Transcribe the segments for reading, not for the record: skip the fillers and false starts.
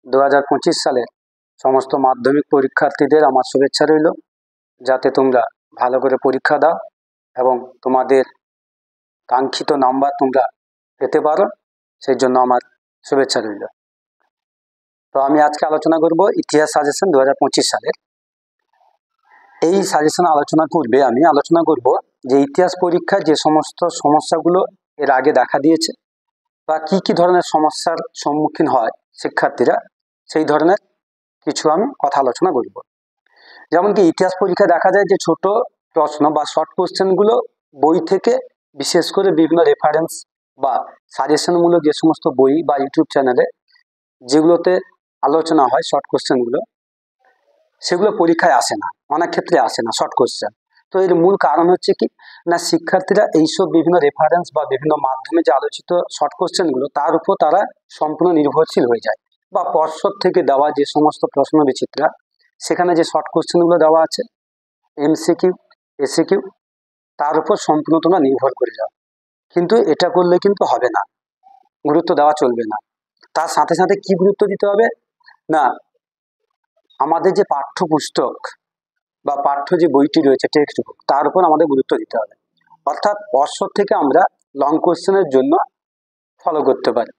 2025 সালের সমস্ত মাধ্যমিক পরীক্ষার্থীদের আমার শুভেচ্ছা রইল, যাতে তোমরা ভালো করে পরীক্ষা দাও এবং তোমাদের কাঙ্ক্ষিত নাম্বার তোমরা পেতে পারো, সেই জন্য আমার শুভেচ্ছা রইল। তো আমি আজকে আলোচনা করব ইতিহাস সাজেশন 2025 সালের। এই সাজেশন আলোচনা পূর্বে আমি আলোচনা করব যে ইতিহাস পরীক্ষায় যে সমস্ত সমস্যাগুলো এর আগে দেখা দিয়েছে বা কি কি ধরনের সমস্যার সম্মুখীন হয় শিক্ষার্থীরা, সেই ধরনের কিছু আমি কথা আলোচনা করব। যেমন কি ইতিহাস পরীক্ষায় দেখা যায় যে ছোট প্রশ্ন বা শর্ট কোশ্চেনগুলো বই থেকে, বিশেষ করে বিভিন্ন রেফারেন্স বা সাজেশনমূলক যে সমস্ত বই বা ইউটিউব চ্যানেলে যেগুলোতে আলোচনা হয় শর্ট কোশ্চেনগুলো, সেগুলো পরীক্ষায় আসে না, অনেক ক্ষেত্রে আসে না শর্ট কোশ্চেন। তো এর মূল কারণ হচ্ছে কি না, শিক্ষার্থীরা এইসব বিভিন্ন রেফারেন্স বা বিভিন্ন মাধ্যমে যে আলোচিত শর্ট কোশ্চেনগুলো তার উপর তারা সম্পূর্ণ নির্ভরশীল হয়ে যায়, বা পর্ষদ থেকে দেওয়া যে সমস্ত প্রশ্ন বিচিত্রা সেখানে যে শর্ট কোশ্চেনগুলো দেওয়া আছে এমসিকিউ এসিকিউ, তার উপর সম্পূর্ণ তোমরা নির্ভর করে যাও। কিন্তু এটা করলে কিন্তু হবে না, গুরুত্ব দেওয়া চলবে না। তার সাথে সাথে কি গুরুত্ব দিতে হবে না, আমাদের যে পাঠ্যপুস্তক বা পাঠ্য যে বইটি রয়েছে টেক্সট বুক, তার উপর আমাদের গুরুত্ব দিতে হবে। অর্থাৎ পর্ষদ থেকে আমরা লং কোশ্চেনের জন্য ফলো করতে পারি,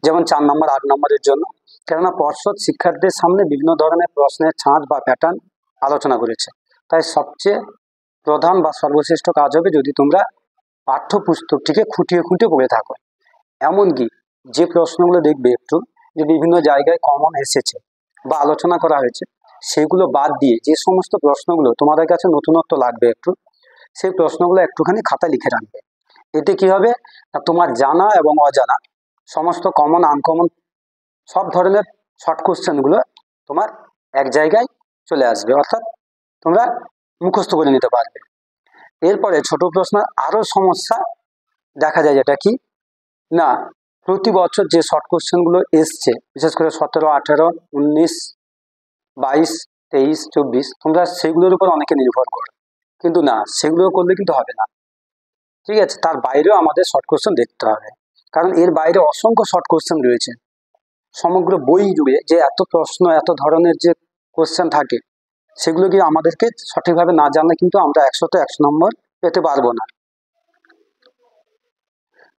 যেমন 4 নম্বর 8 নম্বরের জন্য। কেননা পর্ষদ শিক্ষার্থীদের সামনে বিভিন্ন ধরনের প্রশ্নের ছাঁচ বা প্যাটার্ন আলোচনা করেছে। তাই সবচেয়ে প্রধান বা সর্বশ্রেষ্ঠ কাজ হবে যদি তোমরা পাঠ্যপুস্তকটিকে খুঁটিয়ে খুঁটিয়ে পড়ে থাকো। এমনকি যে প্রশ্নগুলো দেখবে একটু যে বিভিন্ন জায়গায় কমন এসেছে বা আলোচনা করা হয়েছে, সেগুলো বাদ দিয়ে যে সমস্ত প্রশ্নগুলো তোমাদের কাছে নতুনত্ব লাগবে একটু, সেই প্রশ্নগুলো একটুখানি খাতায় লিখে রাখবে। এতে কি হবে না, তোমার জানা এবং অজানা সমস্ত কমন আনকমন সব ধরনের শর্ট কোশ্চেনগুলো তোমার এক জায়গায় চলে আসবে, অর্থাৎ তোমরা মুখস্থ করে নিতে পারবে। এরপরে ছোট প্রশ্ন আরো সমস্যা দেখা যায়, যেটা কি না, প্রতি বছর যে শর্ট কোশ্চেনগুলো এসছে, বিশেষ করে 17, 18, 19, 22, 23, 24, তোমরা সেগুলোর উপর অনেকে নির্ভর করো, কিন্তু না, সেগুলো করলে কিন্তু হবে না। ঠিক আছে, তার বাইরেও আমাদের শর্ট কোশ্চেন দেখতে হবে, কারণ এর বাইরে অসংখ্য শর্ট কোশ্চেন রয়েছে। সমগ্র বই জুড়ে যে এত প্রশ্ন, এত ধরনের যে কোশ্চেন থাকে, সেগুলো কি আমাদেরকে সঠিকভাবে না জানলে কিন্তু আমরা 100তে 100 নম্বর পেতে পারবো না।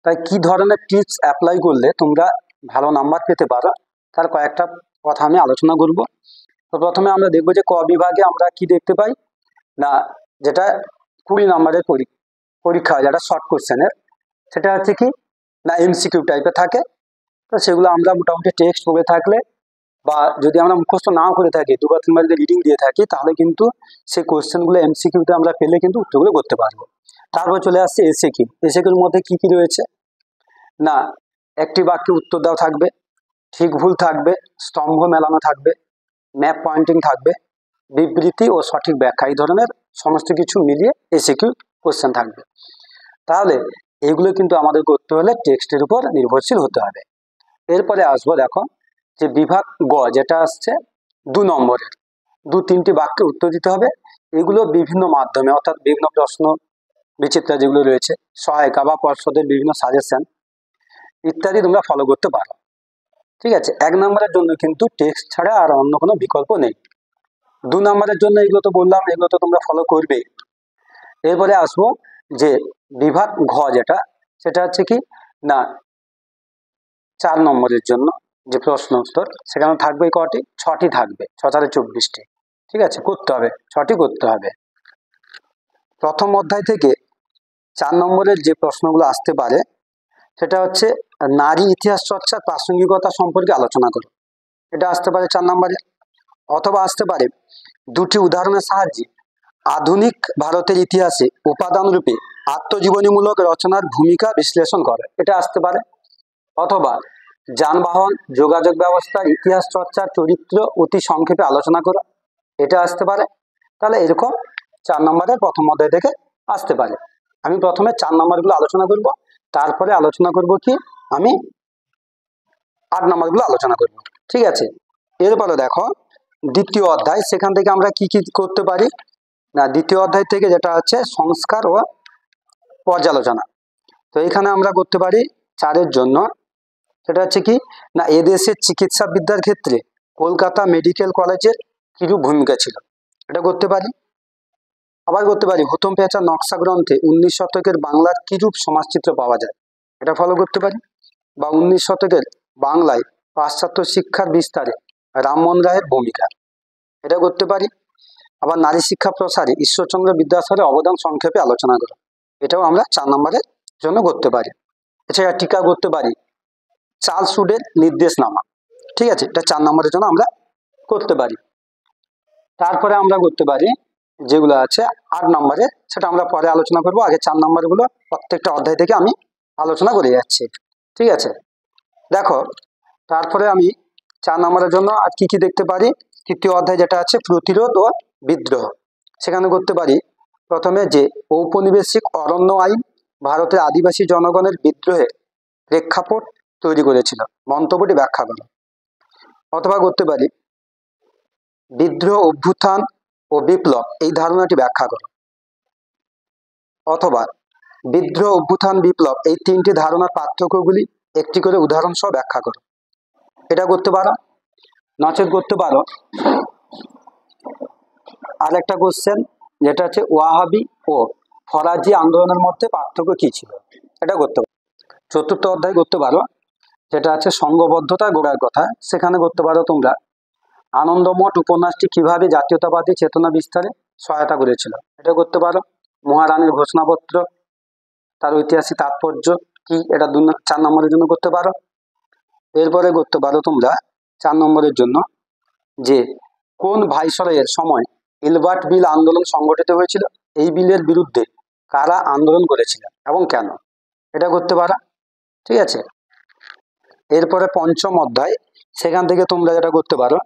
তাই কি ধরনের টিপস অ্যাপ্লাই করলে তোমরা ভালো নাম্বার পেতে পারো, তার কয়েকটা কথা আমি আলোচনা করব। তো প্রথমে আমরা দেখবো যে ক বিভাগে আমরা কি দেখতে পাই না, যেটা 20 নম্বরের পরীক্ষা, যেটা শর্ট কোশ্চেনের, সেটা হচ্ছে কি না এমসিকিউ টাইপের থাকে। তো সেগুলো আমরা মোটামুটি টেক্সট পড়ে থাকলে বা যদি আমরা মুখস্থ নাও করে থাকি, 2 বা 3 বার যদি রিডিং দিয়ে থাকি, তাহলে কিন্তু সেই কোশ্চেনগুলো এমসিকিউতে আমরা পেলে কিন্তু উত্তরগুলো করতে পারবো। তারপর চলে আসছে এসিকিউ। এসিকিউর মধ্যে কি কি রয়েছে না, একটি বাক্যে উত্তর দেওয়া থাকবে, ঠিক ভুল থাকবে, স্তম্ভ মেলানো থাকবে, ম্যাপ পয়েন্টিং থাকবে, বিবৃতি ও সঠিক ব্যাখ্যা, এই ধরনের সমস্ত কিছু মিলিয়ে এসিকিউ কোশ্চেন থাকবে। তাহলে এগুলো কিন্তু আমাদের করতে হলে টেক্সটের উপর নির্ভরশীল হতে হবে। এরপরে আসবো, দেখো যে বিভাগ গ, যেটা আসছে 2 নম্বরের, 2-3টি বাক্যে উত্তর দিতে হবে। এগুলো বিভিন্ন মাধ্যমে, অর্থাৎ বিভিন্ন প্রশ্ন বিচিত্রা যেগুলো রয়েছে, সহায়িকা বা পর্ষদের বিভিন্ন সাজেশন ইত্যাদি তোমরা ফলো করতে পারো। ঠিক আছে, 1 নম্বরের জন্য কিন্তু টেক্সট ছাড়া আর অন্য কোনো বিকল্প নেই। 2 নম্বরের জন্য এগুলো তো বললাম, এগুলো তো তোমরা ফলো করবে। এরপরে আসবো যে বিভাগ ঘ, যেটা সেটা হচ্ছে কি না 4 নম্বরের জন্য যে প্রশ্ন উত্তর, সেখানে থাকবে কটি, 6টি থাকবে, 6 × 24টি। ঠিক আছে, করতে হবে, 6টি করতে হবে। প্রথম অধ্যায় থেকে 4 নম্বরের যে প্রশ্নগুলো আসতে পারে, সেটা হচ্ছে নারী ইতিহাস চর্চার প্রাসঙ্গিকতা সম্পর্কে আলোচনা করো, এটা আসতে পারে 4 নম্বরে। অথবা আসতে পারে 2টি উদাহরণের সাহায্যে আধুনিক ভারতের ইতিহাসে উপাদান রূপে আত্মজীবনীমূলক রচনার ভূমিকা বিশ্লেষণ করে, এটা আসতে পারে। অথবা যানবাহন যোগাযোগ ব্যবস্থার ইতিহাস চর্চার চরিত্র অতি সংক্ষেপে আলোচনা করো, এটা আসতে পারে। তাহলে এরকম 4 নম্বরের প্রথম অধ্যায় থেকে আসতে পারে। আমি প্রথমে 4 নম্বরগুলো আলোচনা করব, তারপরে আলোচনা করব কি আমি 8 নম্বরগুলো আলোচনা করব। ঠিক আছে, এরপরে দেখো দ্বিতীয় অধ্যায়, সেখান থেকে আমরা কি কি করতে পারি না, দ্বিতীয় অধ্যায় থেকে যেটা হচ্ছে সংস্কার ও পর্যালোচনা। তো এখানে আমরা করতে পারি 4-এর জন্য সেটা হচ্ছে কি না, এদেশের চিকিৎসা বিদ্যার ক্ষেত্রে কলকাতা মেডিকেল কলেজের কিরূপ ভূমিকা ছিল, এটা করতে পারি। আবার করতে পারি হুতুম প্যাঁচার নকশা গ্রন্থে 19 শতকের বাংলার কিরূপ সমাজচিত্র পাওয়া যায়, এটা ফলো করতে পারি। বা 19 শতকের বাংলায় পাশ্চাত্য শিক্ষার বিস্তারে রামমোহন রায়ের ভূমিকা, এটা করতে পারি। আবার নারী শিক্ষা প্রসারে ঈশ্বরচন্দ্র বিদ্যাসাগরের অবদান সংক্ষেপে আলোচনা করো, এটাও আমরা 4 নম্বরের জন্য করতে পারি। এছাড়া টিকা করতে পারি চার্লস উডের নির্দেশনামা, ঠিক আছে, এটা 4 নম্বরের জন্য আমরা করতে পারি। তারপরে আমরা করতে পারি যেগুলো আছে 8 নম্বরে, সেটা আমরা পরে আলোচনা করব। আগে 4 নম্বরগুলো প্রত্যেকটা অধ্যায় থেকে আমি আলোচনা করে যাচ্ছি, ঠিক আছে। দেখো, তারপরে আমি 4 নম্বরের জন্য আর কি কি দেখতে পারি, তৃতীয় অধ্যায় যেটা আছে প্রতিরোধ ও বিদ্রোহ, সেখানে করতে পারি প্রথমে যে ঔপনিবেশিক অরণ্য আইন ভারতের আদিবাসী জনগণের বিদ্রোহের প্রেক্ষাপট তৈরি করেছিল, মন্তব্যটি ব্যাখ্যা করো। অথবা করতে পারি বিদ্রোহ, অভ্যুত্থান ও বিপ্লব এই ধারণাটি ব্যাখ্যা করো। অথবা বিদ্রোহ, অভ্যুত্থান, বিপ্লব এই 3টি ধারণার পার্থক্যগুলি একটি করে উদাহরণ সহ ব্যাখ্যা করো, এটা করতে পারো। নচেত করতে পারো আরেকটা কোশ্চেন, যেটা হচ্ছে ওয়াহাবি ও ফরাজি আন্দোলনের মধ্যে পার্থক্য কি ছিল, এটা করতে পারো। চতুর্থ অধ্যায় করতে পারো যেটা আছে সংঘবদ্ধতা গোড়ার কথা, সেখানে করতে পারো তোমরা আনন্দমঠ উপন্যাসটি কিভাবে জাতীয়তাবাদী চেতনা বিস্তারে সহায়তা করেছিল, এটা করতে পারো। মহারানীর ঘোষণাপত্র তার ঐতিহাসিক তাৎপর্য কি, এটা 4 নম্বরের জন্য করতে পারো। এরপরে করতে পারো তোমরা 4 নম্বরের জন্য যে কোন ভাইসরয়ের সময় এলবার্ট বিল আন্দোলন সংগঠিত হয়েছিল, এই বিলের বিরুদ্ধে কারা আন্দোলন করেছিলেন এবং কেন, এটা করতে পারো, ঠিক আছে। এরপরে 5ম অধ্যায়, সেখান থেকে তোমরা যেটা করতে পারো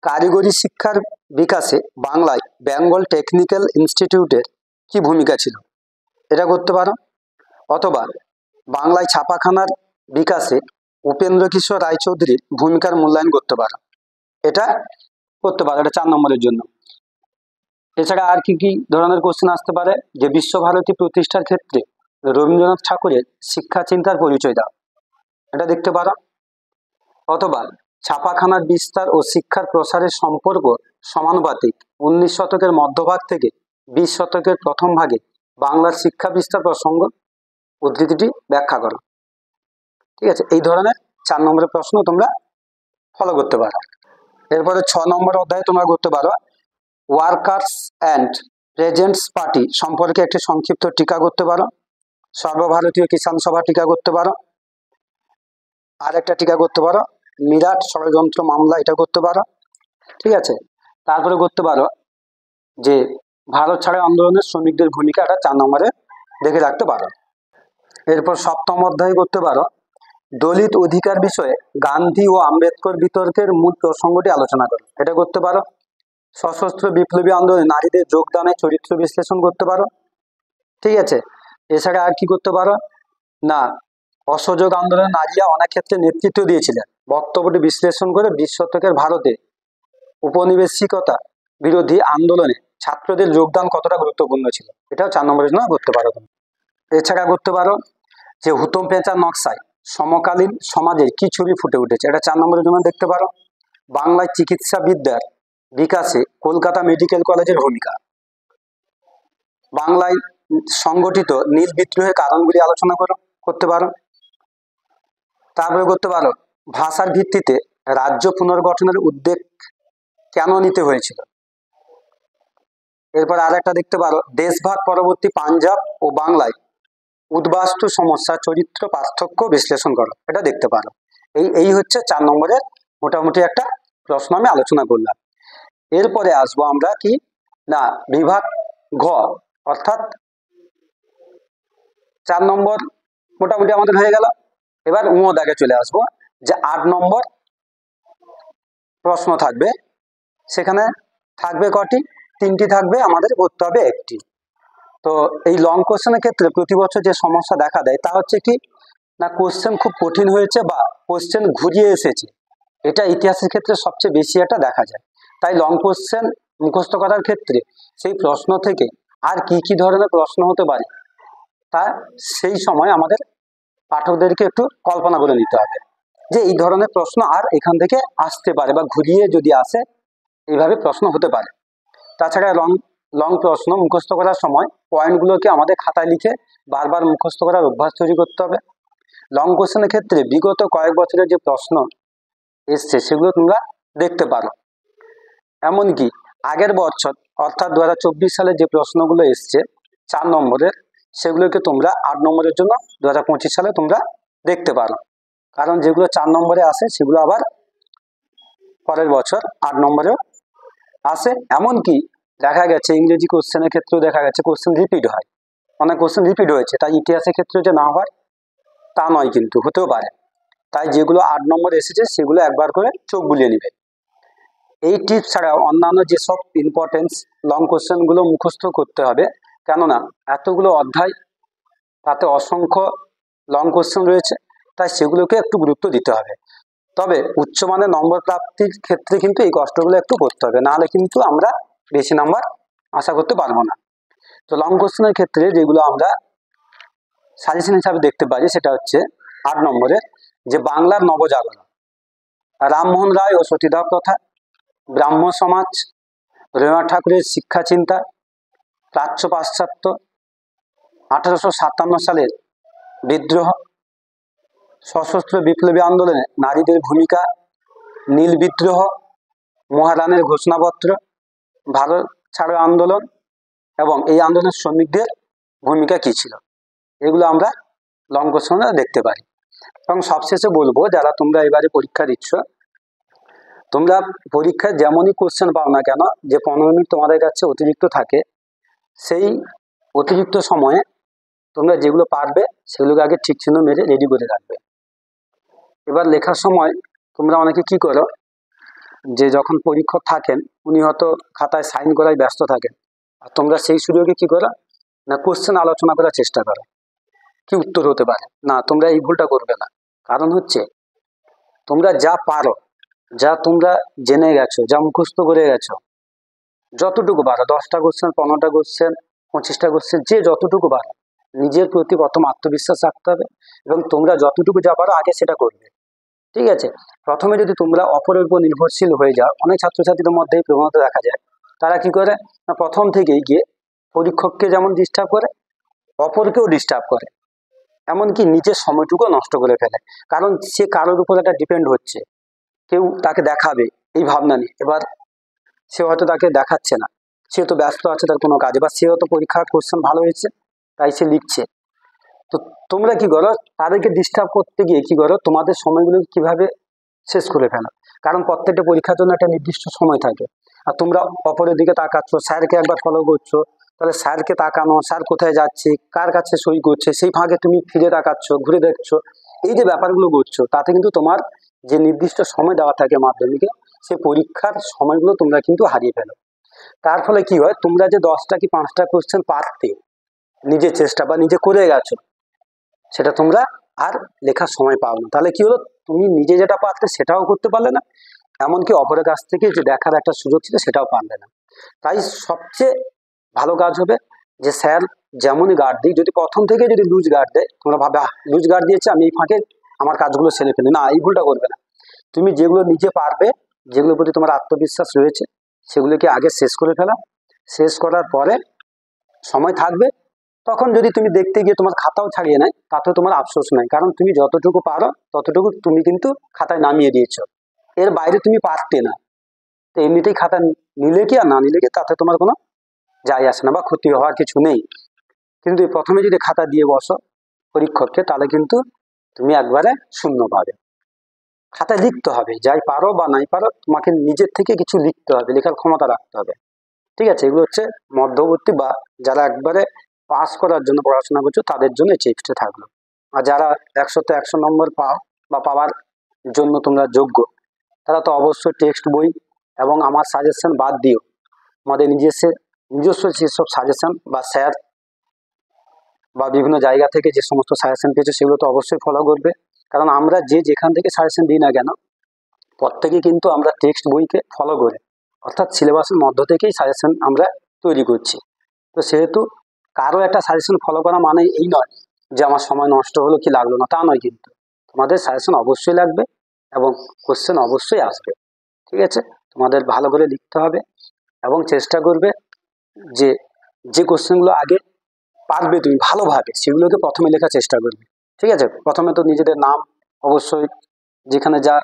কারিগরি শিক্ষার বিকাশে বাংলায় বেঙ্গল টেকনিক্যাল ইনস্টিটিউটের কি ভূমিকা ছিল, এটা করতে পারো। অথবা বাংলায় ছাপাখানার বিকাশে উপেন্দ্র কিশোর রায়চৌধুরীর ভূমিকার মূল্যায়ন করতে পারো, এটা করতে পারো, এটা 4 নম্বরের জন্য। এছাড়া আর কি কি ধরনের কোশ্চেন আসতে পারে, যে বিশ্বভারতী প্রতিষ্ঠার ক্ষেত্রে রবীন্দ্রনাথ ঠাকুরের শিক্ষা চিন্তার পরিচয় দাও, এটা দেখতে পারো। অথবা ছাপাখানার বিস্তার ও শিক্ষার প্রসারের সম্পর্ক সমানুপাতিক 19 শতকের মধ্যভাগ থেকে 20 শতকের প্রথম ভাগে বাংলার শিক্ষা বিস্তার প্রসঙ্গ উদ্ধৃতিটি ব্যাখ্যা করো, ঠিক আছে। এই ধরনের 4 নম্বরের প্রশ্ন তোমরা ফলো করতে পারো। এরপরে 6 নম্বর অধ্যায়ে তোমরা করতে পারো ওয়ার্কার্স অ্যান্ড প্রেজেন্টস পার্টি সম্পর্কে একটি সংক্ষিপ্ত টিকা করতে পারো। সর্বভারতীয় কিষাণ সভা টিকা করতে পারো। আর একটা টিকা করতে পারো মিরাট ষড়যন্ত্র মামলা, এটা করতে পারো, ঠিক আছে। তারপরে করতে পারো যে ভারত ছাড়ো আন্দোলনের শ্রমিকদের ভূমিকা, এটা 4 নম্বরে দেখে রাখতে পারো। এরপর 7ম অধ্যায় করতে পারো দলিত অধিকার বিষয়ে গান্ধী ও আম্বেদকর বিতর্কের মূল প্রসঙ্গটি আলোচনা করো, এটা করতে পারো। সশস্ত্র বিপ্লবী আন্দোলনে নারীদের যোগদানের চরিত্র বিশ্লেষণ করতে পারো, ঠিক আছে। এছাড়া আর কি করতে পারো না, অসহযোগ আন্দোলনে নারীরা অনেক ক্ষেত্রে নেতৃত্ব দিয়েছিলেন, বক্তব্যটি বিশ্লেষণ করে 20 শতকের ভারতে উপনিবেশিকতা বিরোধী আন্দোলনে ছাত্রদের যোগদান কতটা গুরুত্বপূর্ণ ছিল, এটাও 4 নম্বরের জন্য করতে পারো। এছাড়া করতে পারো যে হুতুম প্যাঁচার নকশায় সমকালীন সমাজের কি ছবি ফুটে উঠেছে, এটা 4 নম্বরের জন্য দেখতে পারো। বাংলায় চিকিৎসা বিদ্যার বিকাশে কলকাতা মেডিকেল কলেজের ভূমিকা, বাংলায় সংগঠিত নীল বিদ্রোহের কারণগুলি আলোচনা করতে পারো। তারপরে করতে পারো ভাষার ভিত্তিতে রাজ্য পুনর্গঠনের উদ্যোগ কেন নিতে হয়েছিল। এরপর আর একটা দেখতে পারো দেশভাগ পরবর্তী পাঞ্জাব ও বাংলায় উদ্বাস্তু সমস্যা চরিত্র পার্থক্য বিশ্লেষণ করো, এটা দেখতে পারো। এই হচ্ছে 4 নম্বরের মোটামুটি একটা প্রশ্ন আমি আলোচনা করলাম। এরপরে আসবো আমরা কি না বিভাগ ঘ, অর্থাৎ 4 নম্বর মোটামুটি আমাদের হয়ে গেল। এবার দাগে চলে আসবো যে 8 নম্বর প্রশ্ন থাকবে, সেখানে থাকবে কটি, 3টি থাকবে, আমাদের করতে হবে একটি। তো এই লং কোশ্চেনের ক্ষেত্রে প্রতি বছর যে সমস্যা দেখা দেয় তা হচ্ছে কি না কোশ্চেন খুব কঠিন হয়েছে বা কোশ্চেন ঘুরিয়ে এসেছে, এটা ইতিহাসের ক্ষেত্রে সবচেয়ে বেশি এটা দেখা যায়। তাই লং কোশ্চেন মুখস্থ করার ক্ষেত্রে সেই প্রশ্ন থেকে আর কি কি ধরনের প্রশ্ন হতে পারে তা সেই সময় আমাদের পাঠকদেরকে একটু কল্পনা করে নিতে হবে। যে এই ধরনের প্রশ্ন আর এখান থেকে আসতে পারে, বা ঘুরিয়ে যদি আসে এইভাবে প্রশ্ন হতে পারে। তাছাড়া লং লং প্রশ্ন মুখস্থ করার সময় পয়েন্টগুলোকে আমাদের খাতায় লিখে বারবার মুখস্থ করার অভ্যাস তৈরি করতে হবে। লং কোশ্চেনের ক্ষেত্রে বিগত কয়েক বছরের যে প্রশ্ন এসছে সেগুলো তোমরা দেখতে পারো। এমনকি আগের বছর অর্থাৎ 2024 সালে যে প্রশ্নগুলো এসছে 4 নম্বরের, সেগুলোকে তোমরা 8 নম্বরের জন্য 2025 সালে তোমরা দেখতে পারো। কারণ যেগুলো 4 নম্বরে আসে সেগুলো আবার পরের বছর 8 নম্বরেও আসে। এমনকি দেখা গেছে ইংরেজি কোশ্চেনের ক্ষেত্রেও দেখা গেছে কোশ্চেন রিপিট হয়, অনেক কোশ্চেন রিপিট হয়েছে। তাই ইতিহাসের ক্ষেত্রে যে না হয় তা নয়, কিন্তু হতেও পারে। তাই যেগুলো 8 নম্বর এসেছে সেগুলো একবার করে চোখ বুলিয়ে নিবে। এই টিপস ছাড়াও অন্যান্য যেসব ইম্পর্টেন্স লং কোশ্চেনগুলো মুখস্থ করতে হবে, কেননা এতগুলো অধ্যায় তাতে অসংখ্য লং কোশ্চেন রয়েছে, তাই সেগুলোকে একটু গুরুত্ব দিতে হবে। তবে উচ্চমানের নম্বর প্রাপ্তির ক্ষেত্রে কিন্তু এই কষ্টগুলো একটু করতে হবে, নাহলে কিন্তু আমরা বেশি নাম্বার আশা করতে পারবো না। তো লং কোশ্চেনের ক্ষেত্রে যেগুলো আমরা সাজেশন হিসাবে দেখতে পারি সেটা হচ্ছে 8 নম্বরের যে বাংলার নবজাগরণ, রামমোহন রায় ও সতীদাহ প্রথা, ব্রাহ্ম সমাজ, রবীন্দ্রনাথ ঠাকুরের শিক্ষা চিন্তা, প্রাচ্য পাশ্চাত্য, 1857 সালের বিদ্রোহ, সশস্ত্র বিপ্লবী আন্দোলনে নারীদের ভূমিকা, নীল বিদ্রোহ, মহারানের ঘোষণাপত্র, ভারত ছাড়ো আন্দোলন এবং এই আন্দোলনের শ্রমিকদের ভূমিকা কি ছিল, এগুলো আমরা লং কোশ্চেনে দেখতে পারি। এবং সবশেষে বলবো, যারা তোমরা এবারে পরীক্ষা দিচ্ছ, তোমরা পরীক্ষায় যেমনই কোশ্চেন পাও না কেন, যে 15 মিনিট তোমাদের কাছে অতিরিক্ত থাকে, সেই অতিরিক্ত সময়ে তোমরা যেগুলো পারবে সেগুলোকে আগে ঠিক চিহ্ন মেরে রেডি করে রাখবে। এবার লেখার সময় তোমরা অনেকে কি করো, যে যখন পরীক্ষক থাকেন উনি হয়তো খাতায় সাইন করায় ব্যস্ত থাকেন, আর তোমরা সেই সুযোগে কি করো না, কোশ্চেন আলোচনা করার চেষ্টা করো কি উত্তর হতে পারে। না, তোমরা এই ভুলটা করবে না। কারণ হচ্ছে তোমরা যা পারো, যা তোমরা জেনে গেছো, যা মুখস্থ করে গেছো, যতটুকু পারো, 10টা কোশ্চেন, 15টা কোশ্চেন, 25টা কোশ্চেন, যে যতটুকু পারো, নিজের প্রতি প্রথম আত্মবিশ্বাস রাখতে হবে এবং তোমরা যতটুকু যা পারো আগে সেটা করবে। ঠিক আছে? প্রথমে যদি তোমরা অপরের উপর নির্ভরশীল হয়ে যাও, অনেক ছাত্রছাত্রীদের মধ্যে এই প্রবণতা দেখা যায়, তারা কি করে না, প্রথম থেকেই গিয়ে পরীক্ষককে যেমন ডিস্টার্ব করে, অপরকেও ডিস্টার্ব করে, এমনকি নিজের সময়টুকু নষ্ট করে ফেলে। কারণ সে কারোর উপর একটা ডিপেন্ড হচ্ছে, কেউ তাকে দেখাবে এই ভাবনা নিয়ে। এবার সে হয়তো তাকে দেখাচ্ছে না, সে তো ব্যস্ত আছে তার কোনো কাজে, বা সে হয়তো পরীক্ষার কোশ্চেন ভালো হয়েছে তাই সে লিখছে। তো তোমরা কি করো, তাদেরকে ডিস্টার্ব করতে গিয়ে কি করো, তোমাদের সময়গুলো কিভাবে শেষ করে ফেলো। কারণ প্রত্যেকটা পরীক্ষার জন্য একটা নির্দিষ্ট সময় থাকে, আর তোমরা অপরের দিকে তাকাচ্ছ, স্যারকে একবার ফলো করছো, তাহলে স্যারকে তাকানো, স্যার কোথায় যাচ্ছে, কার কাছে সই করছে, সেই ফাঁকে তুমি ফিরে তাকাচ্ছ, ঘুরে দেখছো, এই যে ব্যাপারগুলো করছো, তাতে কিন্তু তোমার যে নির্দিষ্ট সময় দেওয়া থাকে মাধ্যমিকে, সেই পরীক্ষার সময়গুলো তোমরা কিন্তু হারিয়ে ফেলো। তার ফলে কি হয়, তোমরা যে 10টা কি 5টা কোশ্চেন পারতে নিজের চেষ্টা বা নিজে করে গেছো, সেটা তোমরা আর লেখার সময় পাও না। তাহলে কি হলো, তুমি নিজে যেটা পারতে সেটাও করতে পারলে না, এমনকি অপরের কাছ থেকে যে দেখার একটা সুযোগ ছিল সেটাও পারলে না। তাই সবচেয়ে ভালো কাজ হবে যে স্যার যেমনই গার্ড দিই, যদি প্রথম থেকে যদি লুজ গার্ড দেয়, তোমরা ভাবে লুজ গার্ড দিয়েছে আমি এই ফাঁকে আমার কাজগুলো সেরে ফেলি, না, এই ভুলটা করবে না। তুমি যেগুলো নিজে পারবে, যেগুলোর প্রতি তোমার আত্মবিশ্বাস রয়েছে, সেগুলোকে আগে শেষ করে ফেলা। শেষ করার পরে সময় থাকবে, তখন যদি তুমি দেখতে গিয়ে তোমার খাতাও ছাড়িয়ে নেয়, তাতেও তোমার আফসোস নাই, কারণ তুমি যতটুকু পারো ততটুকু তুমি কিন্তু খাতায় নামিয়ে দিয়েছো, এর বাইরে তুমি পারতে না। তো এমনিতেই খাতা নিলে কি আর না নিলে কি, তাতে তোমার কোনো যায় আসে না, বা ক্ষতি হওয়ার কিছু নেই। কিন্তু প্রথমে যদি খাতা দিয়ে বসো পরীক্ষককে, তাহলে কিন্তু তুমি একবারে শূন্য পাবে। খাতায় লিখতে হবে, যাই পারো বা নাই পারো, তোমাকে নিজের থেকে কিছু লিখতে হবে, লেখার ক্ষমতা রাখতে হবে। ঠিক আছে? এগুলো হচ্ছে মধ্যবর্তী বা যারা একবারে পাস করার জন্য পড়াশোনা করছো তাদের জন্য এই টিপসটা থাকলো। আর যারা 100তে 100 নম্বর পাও বা পাওয়ার জন্য তোমরা যোগ্য, তারা তো অবশ্যই টেক্সট বই এবং আমার সাজেশন বাদ দিও, আমাদের নিজস্ব যেসব সাজেশন বা স্যার বা বিভিন্ন জায়গা থেকে যে সমস্ত সাজেশন পেয়েছে সেগুলো তো অবশ্যই ফলো করবে। কারণ আমরা যে যেখান থেকে সাজেশন দিই না কেন, প্রত্যেকে কিন্তু আমরা টেক্সট বইকে ফলো করে, অর্থাৎ সিলেবাসের মধ্য থেকেই সাজেশন আমরা তৈরি করছি। তো সেহেতু কারো একটা সাজেশন ফলো করা মানে এই নয় যে আমার সময় নষ্ট হলো কি লাগলো না, তা নয়। কিন্তু তোমাদের সাজেশন অবশ্যই লাগবে, এবং কোশ্চেন অবশ্যই আসবে। ঠিক আছে, তোমাদের ভালো করে লিখতে হবে এবং চেষ্টা করবে যে যে কোশ্চেনগুলো আগে পারবে তুমি ভালোভাবে সেগুলোকে প্রথমে লেখার চেষ্টা করবে। ঠিক আছে, প্রথমে তো নিজেদের নাম অবশ্যই যেখানে যা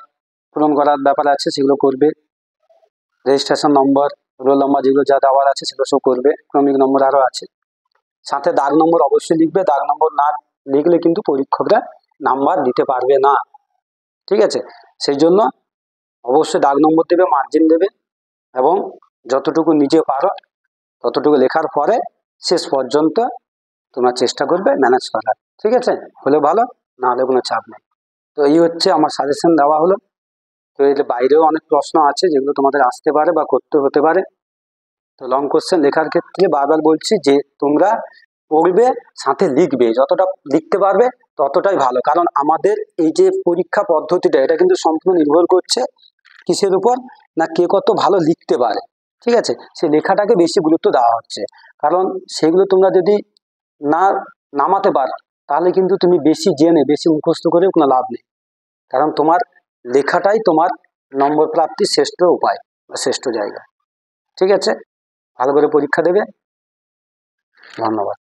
পূরণ করার ব্যাপার আছে সেগুলো করবে, রেজিস্ট্রেশন নম্বর, রোল নম্বর যেগুলো যা দেওয়ার আছে সেগুলো সব করবে, ক্রমিক নম্বর আরও আছে, সাথে দাগ নম্বর অবশ্যই লিখবে। দাগ নম্বর না লিখলে কিন্তু পরীক্ষকরা নাম্বার দিতে পারবে না। ঠিক আছে, সেই জন্য অবশ্যই দাগ নম্বর দেবে, মার্জিন দেবে এবং যতটুকু নিজে পারো ততটুকু লেখার পরে শেষ পর্যন্ত তোমরা চেষ্টা করবে ম্যানেজ করার। ঠিক আছে, হলে ভালো, না হলে কোনো চাপ নেই। তো এই হচ্ছে আমার সাজেশন দেওয়া হলো। তো এর বাইরেও অনেক প্রশ্ন আছে যেগুলো তোমাদের আসতে পারে বা করতে হতে পারে। তো লং কোশ্চেন লেখার ক্ষেত্রে বারবার বলছি যে তোমরা পড়বে সাথে লিখবে, যতটা লিখতে পারবে ততটাই ভালো। কারণ আমাদের এই যে পরীক্ষা পদ্ধতিটা এটা কিন্তু সম্পূর্ণ নির্ভর করছে কিসের উপর, না কে কত ভালো লিখতে পারে। ঠিক আছে, সেই লেখাটাকে বেশি গুরুত্ব দেওয়া হচ্ছে। কারণ সেগুলো তোমরা যদি না নামাতে পারো তাহলে কিন্তু তুমি বেশি জেনে বেশি মুখস্থ করে কোনো লাভ নেই। কারণ তোমার লেখাটাই তোমার নম্বর প্রাপ্তির শ্রেষ্ঠ উপায় বা শ্রেষ্ঠ জায়গা। ঠিক আছে, ভালো করে পরীক্ষা দেবে। ধন্যবাদ।